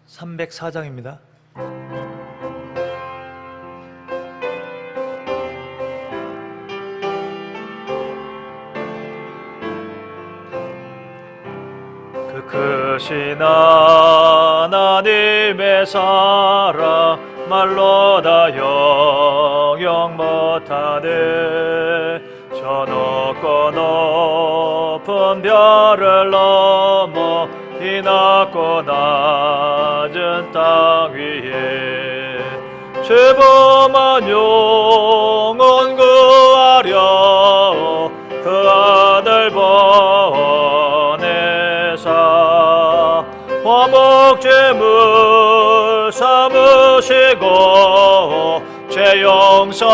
304장입니다. 그 크신 하나님의 사랑 말로 다 영영 못하네. 저 높고 높은 별을 넘어 이 낮고 낮은 땅 위에 죄범한 영혼 구하려 그 아들 보내사 화목제물 삼으시고 죄 용서하셨네.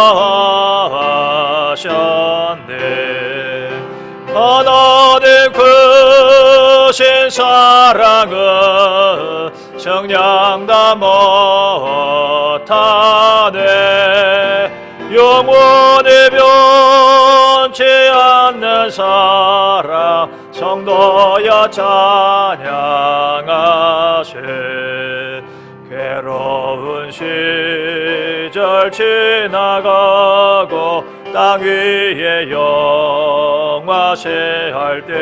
하나님 크신 사랑은 정량다 못하네. 영원히 변치 않는 사랑 성도여 찬양하세. 괴로운 시절 지나가고 땅 위에 영화시할 때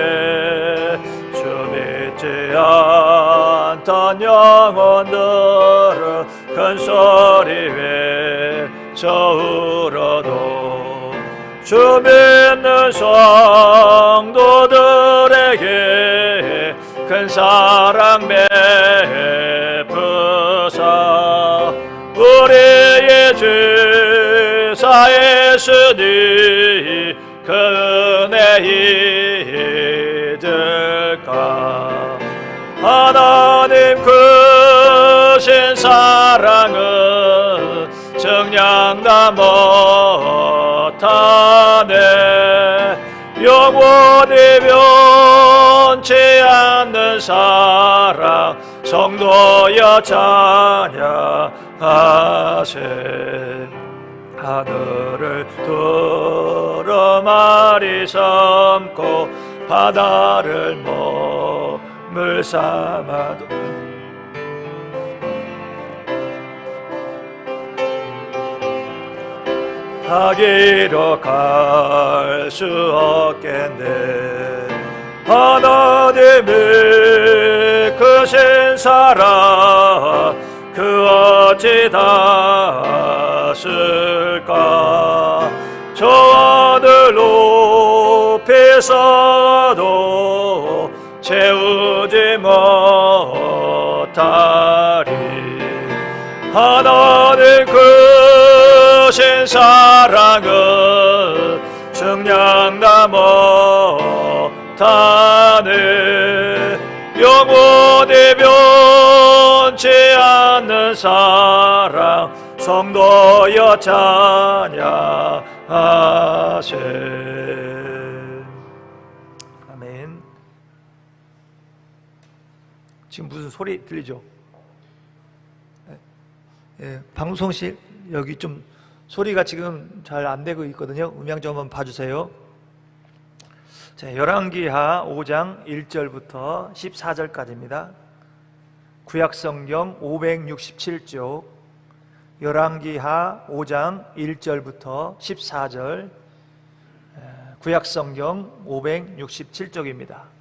주 믿지 않던 영혼들은 큰 소리 외쳐 울어도 주 믿는 성도들에게 큰 사랑 베푸사 우리의 죄 사했으니 그 은혜 잊을까. 하나님 크신 사랑은 정량다 못하네. 영원히 변치 않는 사랑 성도여 찬양하세. 하늘을 두루마리 삼고 바다를 머물 삼아도 하기로 갈 수 없겠네. 하나님의 크신 사랑 그 어찌 닿았을까. 저 하늘 높이서도 채우지 못하리. 하나님 크신 사랑은 정량다 못하네. 영원히 변치 않는 사랑 성도여 찬양하세. 아멘. 지금 무슨 소리 들리죠? 방송실 여기 좀 소리가 지금 잘 안 되고 있거든요. 음향 좀 한번 봐주세요. 자, 열왕기하 5장 1절부터 14절까지입니다. 구약성경 567쪽 열왕기하 5장 1절부터 14절 구약성경 567쪽입니다.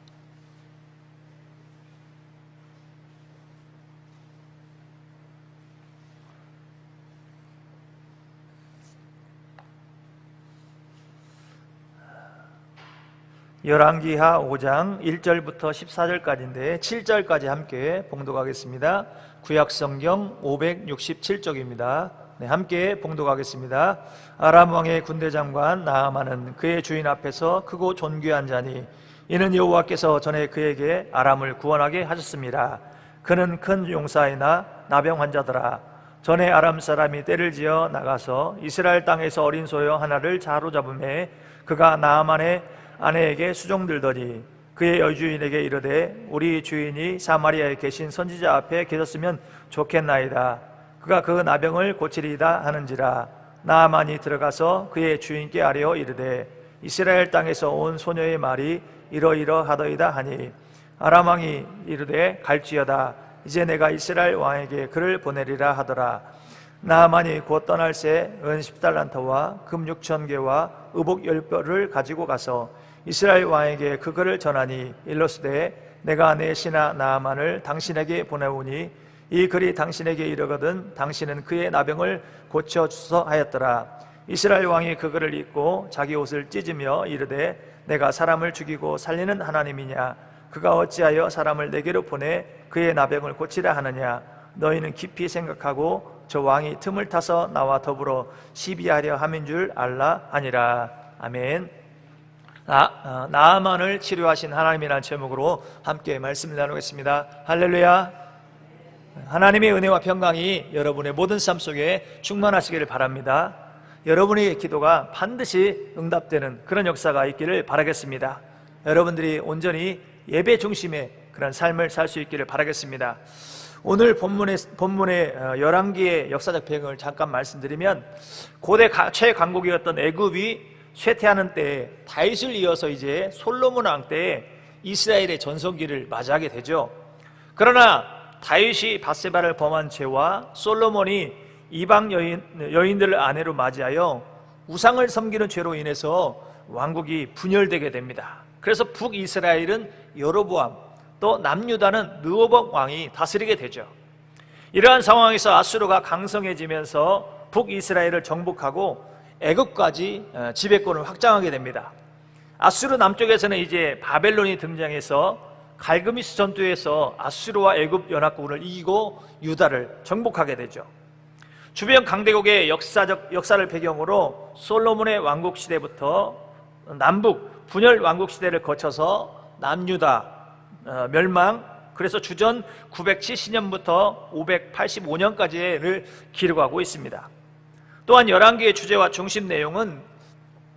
열왕기하 5장 1절부터 14절까지인데 7절까지 함께 봉독하겠습니다. 구약성경 567쪽입니다. 네, 함께 봉독하겠습니다. 아람 왕의 군대 장관 나아만은 그의 주인 앞에서 크고 존귀한 자니 이는 여호와께서 전에 그에게 아람을 구원하게 하셨습니다. 그는 큰 용사이나 나병 환자더라. 전에 아람 사람이 떼를 지어 나가서 이스라엘 땅에서 어린 소여 하나를 사로잡음에 그가 나아만의 아내에게 수종들더니 그의 여주인에게 이르되 우리 주인이 사마리아에 계신 선지자 앞에 계셨으면 좋겠나이다. 그가 그 나병을 고치리이다 하는지라. 나아만이 들어가서 그의 주인께 아뢰어 이르되 이스라엘 땅에서 온 소녀의 말이 이러이러하더이다 하니 아람 왕이 이르되 갈지어다. 이제 내가 이스라엘 왕에게 그를 보내리라 하더라. 나아만이 곧 떠날 새 은 10달란트와 금 6,000개와 의복 10벌을 가지고 가서 이스라엘 왕에게 그 글을 전하니 일러스되 내가 내 신하 나아만을 당신에게 보내오니 이 글이 당신에게 이르거든 당신은 그의 나병을 고쳐주소 하였더라. 이스라엘 왕이 그 글을 읽고 자기 옷을 찢으며 이르되 내가 사람을 죽이고 살리는 하나님이냐? 그가 어찌하여 사람을 내게로 보내 그의 나병을 고치라 하느냐? 너희는 깊이 생각하고 저 왕이 틈을 타서 나와 더불어 시비하려 함인 줄 알라 하니라. 아멘. 나아만을 치료하신 하나님이라는 제목으로 함께 말씀을 나누겠습니다. 할렐루야. 하나님의 은혜와 평강이 여러분의 모든 삶 속에 충만하시기를 바랍니다. 여러분의 기도가 반드시 응답되는 그런 역사가 있기를 바라겠습니다. 여러분들이 온전히 예배 중심의 그런 삶을 살 수 있기를 바라겠습니다. 오늘 본문의 열왕기의 역사적 배경을 잠깐 말씀드리면 고대 최강국이었던 애굽이 쇠퇴하는 때에 다윗을 이어서 이제 솔로몬 왕 때에 이스라엘의 전성기를 맞이하게 되죠. 그러나 다윗이 밧세바를 범한 죄와 솔로몬이 이방 여인들을 아내로 맞이하여 우상을 섬기는 죄로 인해서 왕국이 분열되게 됩니다. 그래서 북이스라엘은 여로보암, 또 남유다는 르호보암 왕이 다스리게 되죠. 이러한 상황에서 아수르가 강성해지면서 북이스라엘을 정복하고 애굽까지 지배권을 확장하게 됩니다. 아수르 남쪽에서는 이제 바벨론이 등장해서 갈그미스 전투에서 아수르와 애굽 연합군을 이기고 유다를 정복하게 되죠. 주변 강대국의 역사를 배경으로 솔로몬의 왕국 시대부터 남북 분열 왕국 시대를 거쳐서 남유다 멸망, 그래서 주전 970년부터 585년까지를 기록하고 있습니다. 또한 열왕기의 주제와 중심 내용은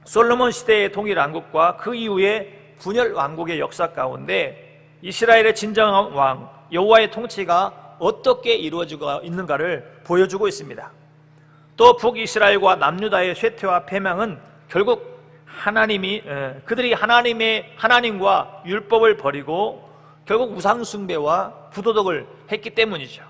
솔로몬 시대의 통일 왕국과 그 이후의 분열 왕국의 역사 가운데 이스라엘의 진정한 왕 여호와의 통치가 어떻게 이루어지고 있는가를 보여주고 있습니다. 또 북이스라엘과 남유다의 쇠퇴와 패망은 결국 그들이 하나님과 율법을 버리고 결국 우상숭배와 부도덕을 했기 때문이죠.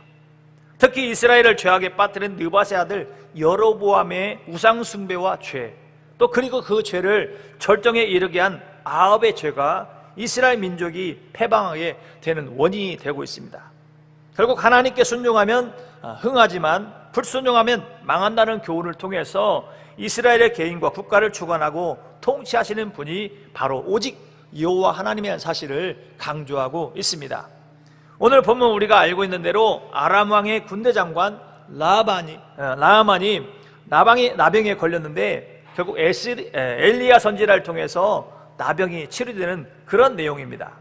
특히 이스라엘을 죄악에 빠뜨린 느밧의 아들 여로보암의 우상숭배와 죄, 또 그리고 그 죄를 절정에 이르게 한 아합의 죄가 이스라엘 민족이 패방하게 되는 원인이 되고 있습니다. 결국 하나님께 순종하면 흥하지만 불순종하면 망한다는 교훈을 통해서 이스라엘의 개인과 국가를 주관하고 통치하시는 분이 바로 오직 여호와 하나님이라는 사실을 강조하고 있습니다. 오늘 본문 우리가 알고 있는 대로 아람 왕의 군대 장관 나아만이 나병에 걸렸는데 결국 엘리야 선지자를 통해서 나병이 치료되는 그런 내용입니다.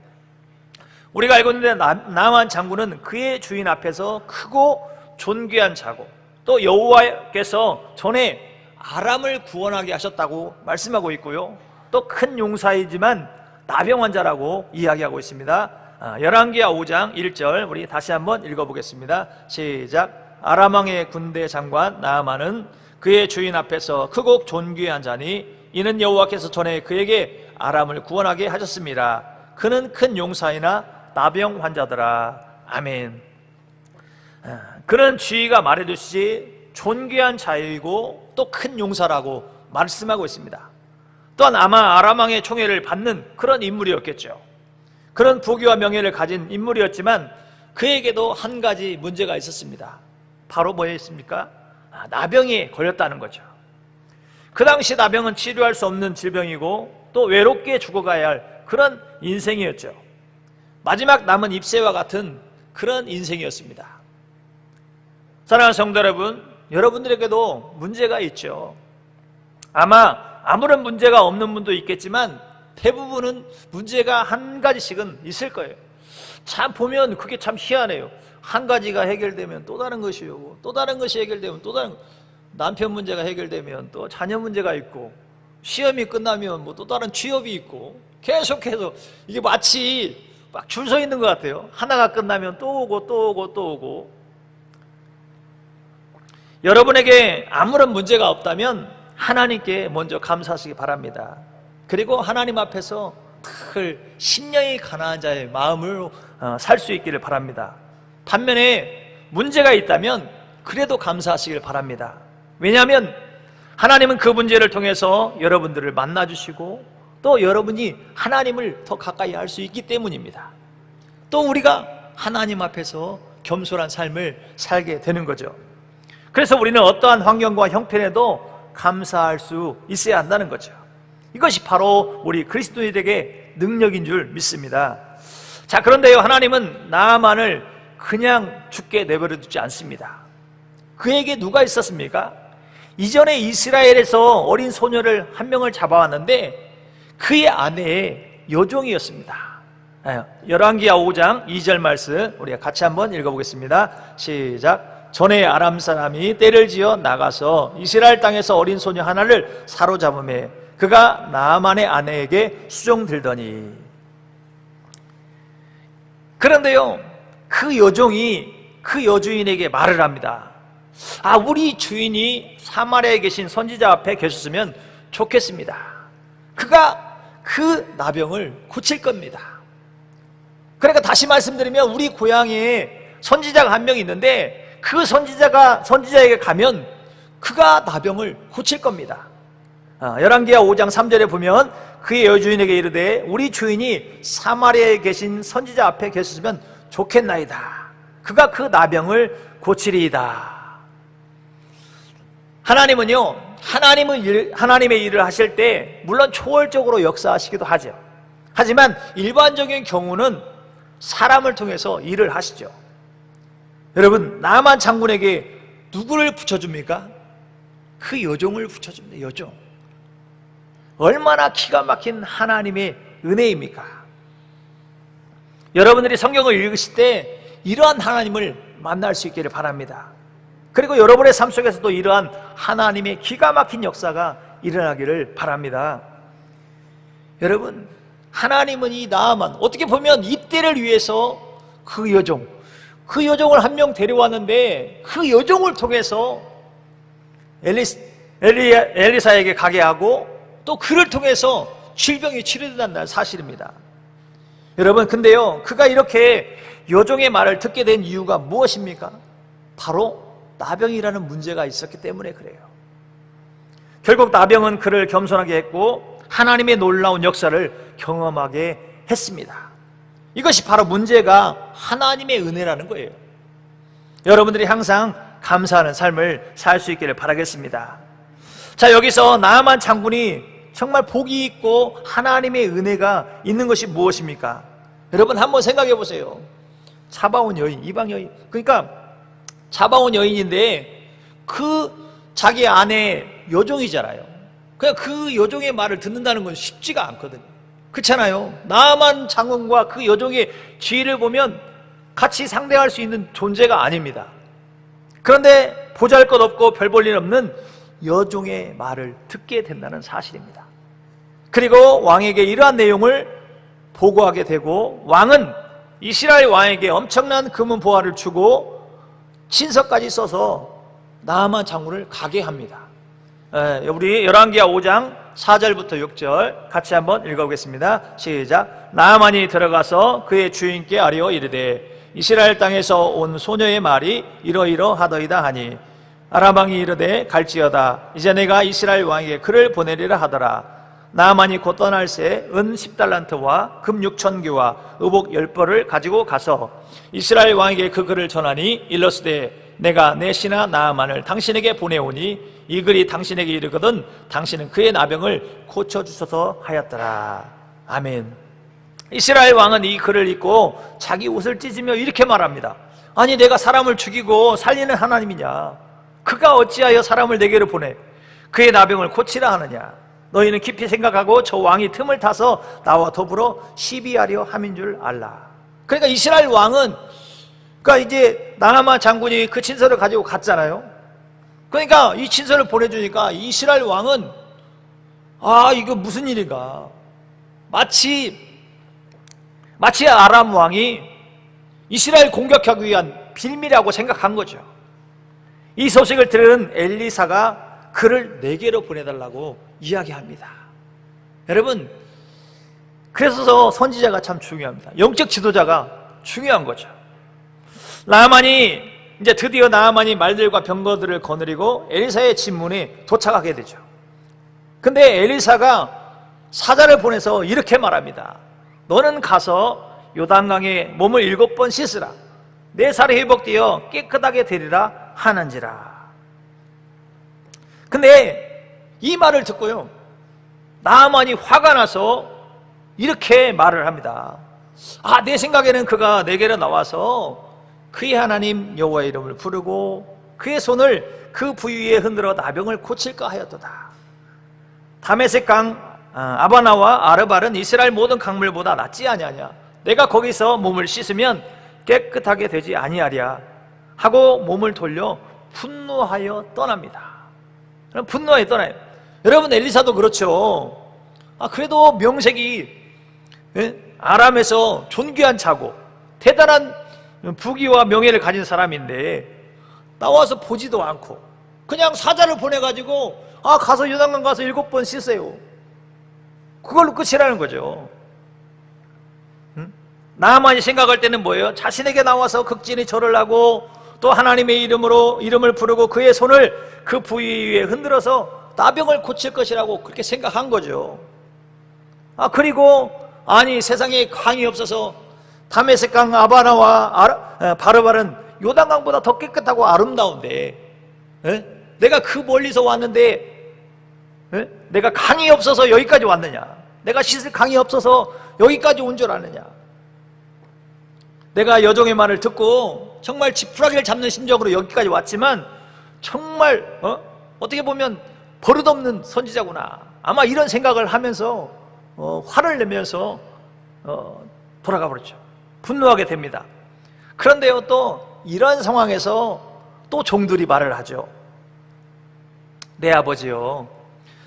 우리가 알고 있는데 나아만 장군은 그의 주인 앞에서 크고 존귀한 자고 또 여호와께서 전에 아람을 구원하게 하셨다고 말씀하고 있고요, 또 큰 용사이지만 나병 환자라고 이야기하고 있습니다. 열왕기하 5장 1절 우리 다시 한번 읽어보겠습니다. 시작. 아람 왕의 군대 장관 나아만은 그의 주인 앞에서 크고 존귀한 자니 이는 여호와께서 전에 그에게 아람을 구원하게 하셨습니다. 그는 큰 용사이나 나병 환자더라. 아멘. 그는 주의가 말해주시지 존귀한 자이고 또 큰 용사라고 말씀하고 있습니다. 또한 아마 아람 왕의 총애를 받는 그런 인물이었겠죠. 그런 부귀와 명예를 가진 인물이었지만 그에게도 한 가지 문제가 있었습니다. 바로 뭐였습니까? 나병에 걸렸다는 거죠. 그 당시 나병은 치료할 수 없는 질병이고 또 외롭게 죽어가야 할 그런 인생이었죠. 마지막 남은 잎새와 같은 그런 인생이었습니다. 사랑하는 성도 여러분, 여러분들에게도 문제가 있죠. 아마 아무런 문제가 없는 분도 있겠지만 대부분은 문제가 한 가지씩은 있을 거예요. 참 보면 그게 참 희한해요. 한 가지가 해결되면 또 다른 것이 오고 또 다른 것이 해결되면 또 다른, 남편 문제가 해결되면 또 자녀 문제가 있고 시험이 끝나면 뭐 또 다른 취업이 있고 계속해서 이게 마치 막 줄 서 있는 것 같아요. 하나가 끝나면 또 오고 또 오고 또 오고. 여러분에게 아무런 문제가 없다면 하나님께 먼저 감사하시기 바랍니다. 그리고 하나님 앞에서 늘 심령이 가난한 자의 마음으로 살 수 있기를 바랍니다. 반면에 문제가 있다면 그래도 감사하시길 바랍니다. 왜냐하면 하나님은 그 문제를 통해서 여러분들을 만나주시고 또 여러분이 하나님을 더 가까이 할 수 있기 때문입니다. 또 우리가 하나님 앞에서 겸손한 삶을 살게 되는 거죠. 그래서 우리는 어떠한 환경과 형편에도 감사할 수 있어야 한다는 거죠. 이것이 바로 우리 그리스도인에게 능력인 줄 믿습니다. 자, 그런데요, 하나님은 나아만을 그냥 죽게 내버려 두지 않습니다. 그에게 누가 있었습니까? 이전에 이스라엘에서 어린 소녀를 한 명을 잡아왔는데 그의 아내의 여종이었습니다. 열왕기하 5장 2절 말씀 우리가 같이 한번 읽어보겠습니다. 시작. 전에 아람 사람이 떼를 지어 나가서 이스라엘 땅에서 어린 소녀 하나를 사로잡음에 그가 나아만의 아내에게 수종들더니. 그런데요, 그 여종이 그 여주인에게 말을 합니다. 우리 주인이 사마리아에 계신 선지자 앞에 계셨으면 좋겠습니다. 그가 그 나병을 고칠 겁니다. 그러니까 다시 말씀드리면 우리 고향에 선지자가 한 명 있는데 그 선지자에게 가면 그가 나병을 고칠 겁니다. 열왕기하 5장 3절에 보면 그의 여주인에게 이르되 우리 주인이 사마리아에 계신 선지자 앞에 계셨으면 좋겠나이다. 그가 그 나병을 고치리이다. 하나님은요, 하나님의 일을 하실 때 물론 초월적으로 역사하시기도 하죠. 하지만 일반적인 경우는 사람을 통해서 일을 하시죠. 여러분, 나만 장군에게 누구를 붙여줍니까? 그 여종을 붙여줍니다. 여종. 얼마나 기가 막힌 하나님의 은혜입니까? 여러분들이 성경을 읽으실 때 이러한 하나님을 만날 수 있기를 바랍니다. 그리고 여러분의 삶 속에서도 이러한 하나님의 기가 막힌 역사가 일어나기를 바랍니다. 여러분, 하나님은 이 나아만, 어떻게 보면 이때를 위해서 그 여종을 한 명 데려왔는데 그 여종을 통해서 엘리사에게 가게 하고 또 그를 통해서 질병이 치료된다는 사실입니다. 여러분, 근데요, 그가 이렇게 여종의 말을 듣게 된 이유가 무엇입니까? 바로 나병이라는 문제가 있었기 때문에 그래요. 결국 나병은 그를 겸손하게 했고 하나님의 놀라운 역사를 경험하게 했습니다. 이것이 바로 문제가 하나님의 은혜라는 거예요. 여러분들이 항상 감사하는 삶을 살 수 있기를 바라겠습니다. 자, 여기서 나아만 장군이 정말 복이 있고 하나님의 은혜가 있는 것이 무엇입니까? 여러분 한번 생각해 보세요. 잡아온 여인, 이방 여인, 그러니까 잡아온 여인인데 그 자기 아내 여종이잖아요. 그냥 그 여종의 말을 듣는다는 건 쉽지가 않거든요. 그렇잖아요. 나아만 장군과 그 여종의 지위를 보면 같이 상대할 수 있는 존재가 아닙니다. 그런데 보잘것없고 별 볼 일 없는 여종의 말을 듣게 된다는 사실입니다. 그리고 왕에게 이러한 내용을 보고하게 되고 왕은 이스라엘 왕에게 엄청난 금은 보화를 주고 친서까지 써서 나아만 장군을 가게 합니다. 우리 열왕기하 5장 4절부터 6절 같이 한번 읽어보겠습니다. 시작. 나아만이 들어가서 그의 주인께 아뢰어 이르되 이스라엘 땅에서 온 소녀의 말이 이러이러하더이다 하니 아람 왕이 이르되 갈지어다. 이제 내가 이스라엘 왕에게 그를 보내리라 하더라. 나아만이 곧 떠날새 은 10달란트와 금 6,000개와 의복 10벌을 가지고 가서 이스라엘 왕에게 그 글을 전하니 일러스되 내가 내 신하 나아만을 당신에게 보내오니 이 글이 당신에게 이르거든 당신은 그의 나병을 고쳐주소서 하였더라. 아멘. 이스라엘 왕은 이 글을 읽고 자기 옷을 찢으며 이렇게 말합니다. 아니, 내가 사람을 죽이고 살리는 하나님이냐? 그가 어찌하여 사람을 내게로 보내 그의 나병을 고치라 하느냐? 너희는 깊이 생각하고 저 왕이 틈을 타서 나와 더불어 시비하려 함인 줄 알라. 그러니까 이스라엘 왕은, 그러니까 이제 나아만 장군이 그 친서를 가지고 갔잖아요. 그러니까 이 친서를 보내주니까 이스라엘 왕은 이거 무슨 일인가? 마치 아람 왕이 이스라엘 공격하기 위한 빌미라고 생각한 거죠. 이 소식을 들은 엘리사가 그를 내게로 보내달라고 이야기합니다. 여러분, 그래서 선지자가 참 중요합니다. 영적 지도자가 중요한 거죠. 나아만이 이제 드디어 나아만이 말들과 병거들을 거느리고 엘리사의 진문에 도착하게 되죠. 근데 엘리사가 사자를 보내서 이렇게 말합니다. 너는 가서 요단강에 몸을 7번 씻으라. 내 살이 회복되어 깨끗하게 되리라 하는지라. 근데 이 말을 듣고요, 나아만이 화가 나서 이렇게 말을 합니다. 내 생각에는 그가 내게로 나와서 그의 하나님 여호와의 이름을 부르고 그의 손을 그 부위에 흔들어 나병을 고칠까 하였도다. 다메섹 강 아바나와 아르발은 이스라엘 모든 강물보다 낫지 아니하냐. 내가 거기서 몸을 씻으면 깨끗하게 되지 아니하랴 하고 몸을 돌려 분노하여 떠납니다. 분노하여 떠나요. 여러분, 엘리사도 그렇죠. 그래도 명색이 아람에서 존귀한 자고 대단한 부귀와 명예를 가진 사람인데 나와서 보지도 않고 그냥 사자를 보내가지고 가서 요단강 가서 7번 씻으세요. 그걸로 끝이라는 거죠. 나아만이 생각할 때는 뭐예요? 자신에게 나와서 극진히 절을 하고 또 하나님의 이름을 부르고 그의 손을 그 부위 위에 흔들어서 나병을 고칠 것이라고 그렇게 생각한 거죠. 그리고 세상에 강이 없어서 다메섹 강 아바나와 바르발은 요단강보다 더 깨끗하고 아름다운데 내가 그 멀리서 왔는데 내가 강이 없어서 여기까지 왔느냐? 내가 씻을 강이 없어서 여기까지 온 줄 아느냐? 내가 여종의 말을 듣고 정말 지푸라기를 잡는 심정으로 여기까지 왔지만 정말 어떻게 보면 버릇없는 선지자구나. 아마 이런 생각을 하면서 화를 내면서 돌아가 버렸죠. 분노하게 됩니다. 그런데요, 또 이런 상황에서 또 종들이 말을 하죠. 내 아버지요,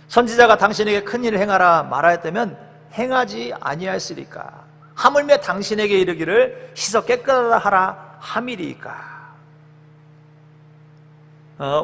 선지자가 당신에게 큰 일을 행하라 말하였다면 행하지 아니하였으리까? 하물며 당신에게 이르기를 씻어 깨끗하다 하라 함이리까?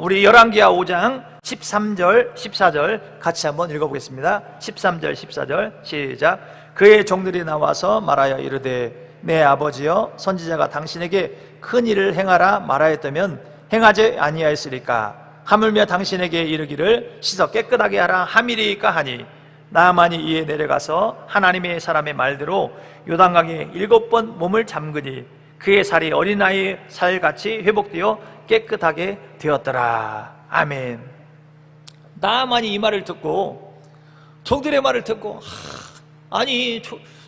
우리 열왕기하 5장 13절 14절 같이 한번 읽어보겠습니다. 13절 14절 시작. 그의 종들이 나와서 말하여 이르되 내 아버지여, 선지자가 당신에게 큰 일을 행하라 말하였다면 행하지 아니하였으리까? 하물며 당신에게 이르기를 씻어 깨끗하게 하라 함이리까 하니, 나아만이 이에 내려가서 하나님의 사람의 말대로 요단강에 7번 몸을 잠그니 그의 살이 어린아이의 살같이 회복되어 깨끗하게 되었더라. 아멘. 나아만이 이 말을 듣고, 종들의 말을 듣고,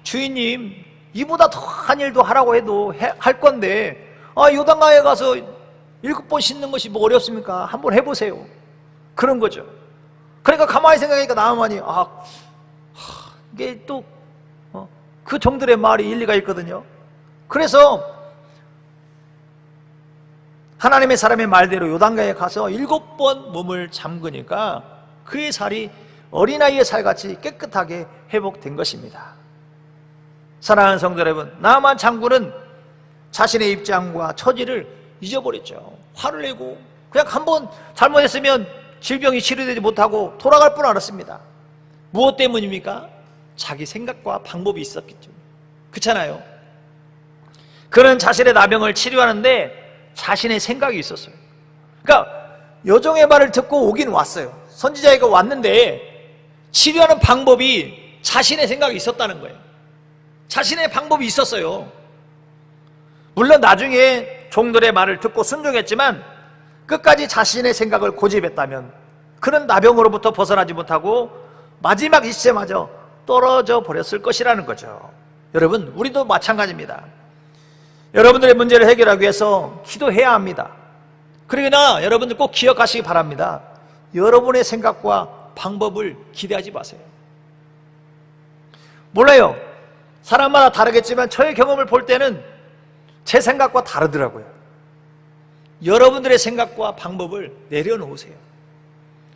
주인님, 이보다 더한 일도 하라고 해도 할 건데 요단강에 가서 7번 씻는 것이 뭐 어렵습니까? 한번 해보세요. 그런 거죠. 그러니까 가만히 생각하니까 나아만이 이게 또 그 종들의 말이 일리가 있거든요. 그래서 하나님의 사람의 말대로 요단강에 가서 7번 몸을 잠그니까 그의 살이 어린아이의 살같이 깨끗하게 회복된 것입니다. 사랑하는 성도 여러분, 나아만 장군은 자신의 입장과 처지를 잊어버렸죠. 화를 내고 그냥 한번 잘못했으면 질병이 치료되지 못하고 돌아갈 뻔 알았습니다. 무엇 때문입니까? 자기 생각과 방법이 있었기 때문에. 그렇잖아요. 그는 자신의 나병을 치료하는데 자신의 생각이 있었어요. 그러니까 여종의 말을 듣고 오긴 왔어요. 선지자에게 왔는데 치료하는 방법이 자신의 생각이 있었다는 거예요. 자신의 방법이 있었어요. 물론 나중에 종들의 말을 듣고 순종했지만 끝까지 자신의 생각을 고집했다면 그는 나병으로부터 벗어나지 못하고 마지막 이시마저 떨어져 버렸을 것이라는 거죠. 여러분, 우리도 마찬가지입니다. 여러분들의 문제를 해결하기 위해서 기도해야 합니다. 그러나 여러분들 꼭 기억하시기 바랍니다. 여러분의 생각과 방법을 기대하지 마세요. 몰라요. 사람마다 다르겠지만 저의 경험을 볼 때는 제 생각과 다르더라고요. 여러분들의 생각과 방법을 내려놓으세요.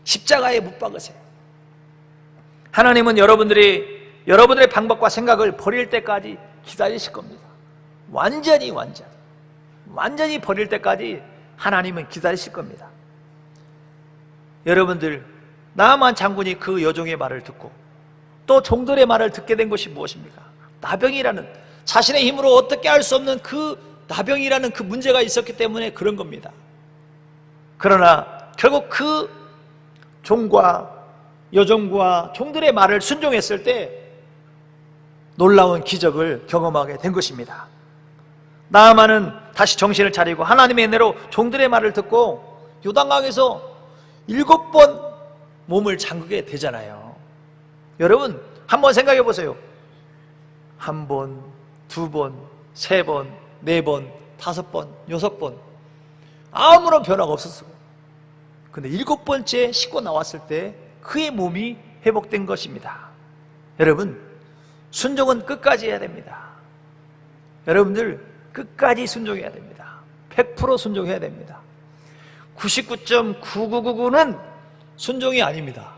십자가에 못 박으세요. 하나님은 여러분들의 방법과 생각을 버릴 때까지 기다리실 겁니다. 완전히 버릴 때까지 하나님은 기다리실 겁니다. 여러분들, 나아만 장군이 그 여종의 말을 듣고 또 종들의 말을 듣게 된 것이 무엇입니까? 나병이라는 자신의 힘으로 어떻게 할 수 없는 그 나병이라는 그 문제가 있었기 때문에 그런 겁니다. 그러나 결국 그 종과 여종과 종들의 말을 순종했을 때 놀라운 기적을 경험하게 된 것입니다. 나아만은 다시 정신을 차리고 하나님의 은혜로 종들의 말을 듣고 요단강에서 7번 몸을 잠그게 되잖아요. 여러분 한번 생각해 보세요. 1번, 2번, 3번, 4번, 5번, 6번 아무런 변화가 없었어요. 근데 7번째 씻고 나왔을 때 그의 몸이 회복된 것입니다. 여러분 순종은 끝까지 해야 됩니다. 여러분들 끝까지 순종해야 됩니다. 100% 순종해야 됩니다. 99.9999는 순종이 아닙니다.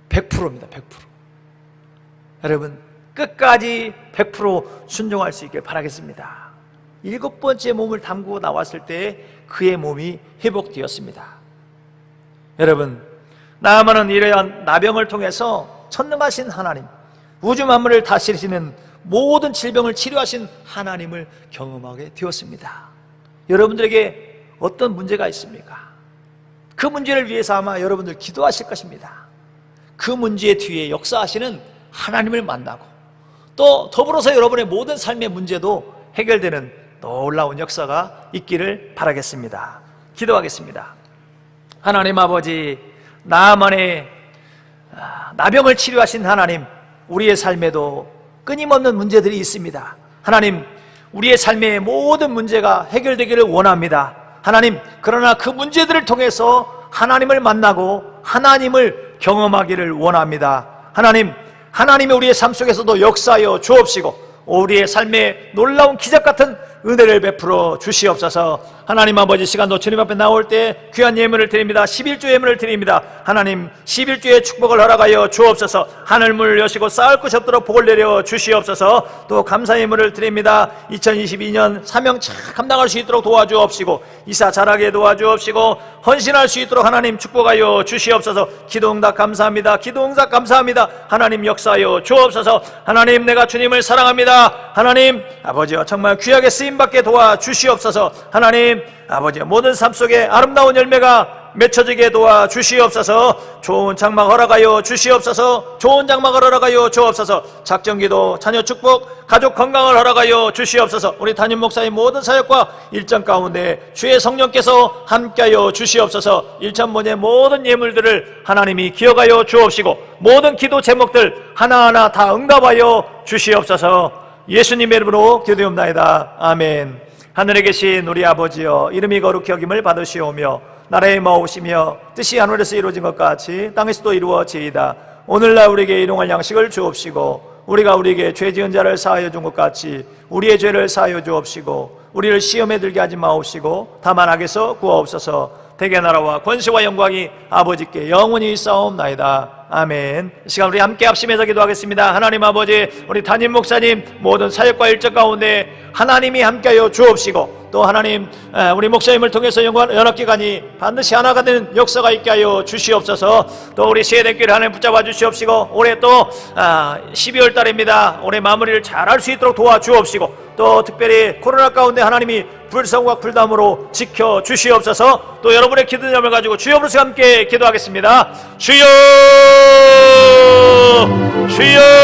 100%입니다. 100%. 여러분 끝까지 100% 순종할 수 있길 바라겠습니다. 7번째 몸을 담그고 나왔을 때 그의 몸이 회복되었습니다. 여러분 나아만은 이러한 나병을 통해서 전능하신 하나님, 우주 만물을 다스리시는 모든 질병을 치료하신 하나님을 경험하게 되었습니다. 여러분들에게 어떤 문제가 있습니까? 그 문제를 위해서 아마 여러분들 기도하실 것입니다. 그 문제 뒤에 역사하시는 하나님을 만나고 또 더불어서 여러분의 모든 삶의 문제도 해결되는 놀라운 역사가 있기를 바라겠습니다. 기도하겠습니다. 하나님 아버지, 나아만의 나병을 치료하신 하나님, 우리의 삶에도 끊임없는 문제들이 있습니다. 하나님, 우리의 삶의 모든 문제가 해결되기를 원합니다. 하나님, 그러나 그 문제들을 통해서 하나님을 만나고 하나님을 경험하기를 원합니다. 하나님, 하나님이 우리의 삶 속에서도 역사하여 주옵시고 우리의 삶에 놀라운 기적 같은 은혜를 베풀어 주시옵소서. 하나님 아버지, 시간도 주님 앞에 나올 때 귀한 예물을 드립니다. 11조 예물을 드립니다. 하나님 11조의 축복을 허락하여 주옵소서. 하늘문을 여시고 쌓을 것이 없도록 복을 내려 주시옵소서. 또 감사 예물을 드립니다. 2022년 사명 잘 감당할 수 있도록 도와주옵시고 이사 잘하게 도와주옵시고 헌신할 수 있도록 하나님 축복하여 주시옵소서. 기도응답 감사합니다. 기도응답 감사합니다. 하나님 역사하여 주옵소서. 하나님, 내가 주님을 사랑합니다. 하나님 아버지와 정말 귀하게 쓰임받게 도와주시옵소서. 하나님 아버지, 모든 삶 속에 아름다운 열매가 맺혀지게 도와주시옵소서. 좋은 장막 허락하여 주시옵소서. 좋은 장막을 허락하여 주옵소서. 작정기도, 자녀 축복, 가족 건강을 허락하여 주시옵소서. 우리 담임 목사의 모든 사역과 일정 가운데 주의 성령께서 함께하여 주시옵소서. 일천번의 모든 예물들을 하나님이 기억하여 주옵시고 모든 기도 제목들 하나하나 다 응답하여 주시옵소서. 예수님의 이름으로 기도드리옵나이다. 아멘. 하늘에 계신 우리 아버지여, 이름이 거룩히 여김을 받으시오며 나라의 마오시며 뜻이 하늘에서 이루어진 것 같이 땅에서도 이루어지이다. 오늘날 우리에게 일용할 양식을 주옵시고 우리가 우리에게 죄 지은 자를 사하여 준 것 같이 우리의 죄를 사하여 주옵시고 우리를 시험에 들게 하지 마옵시고 다만 악에서 구하옵소서. 대개 나라와 권세와 영광이 아버지께 영원히 있사옵나이다. 아멘. 이 시간 우리 함께 합심해서 기도하겠습니다. 하나님 아버지, 우리 담임 목사님 모든 사역과 일정 가운데 하나님이 함께하여 주옵시고 또 하나님 우리 목사님을 통해서 연합기관이 반드시 하나가 되는 역사가 있게 하여 주시옵소서. 또 우리 세대교회를 하나님 붙잡아 주시옵시고 올해 또 12월 달입니다. 올해 마무리를 잘할 수 있도록 도와주옵시고 또 특별히 코로나 가운데 하나님이 불성과 불담으로 지켜 주시옵소서. 또 여러분의 기도점을 가지고 주여 부르시 함께 기도하겠습니다. 주여, 주여.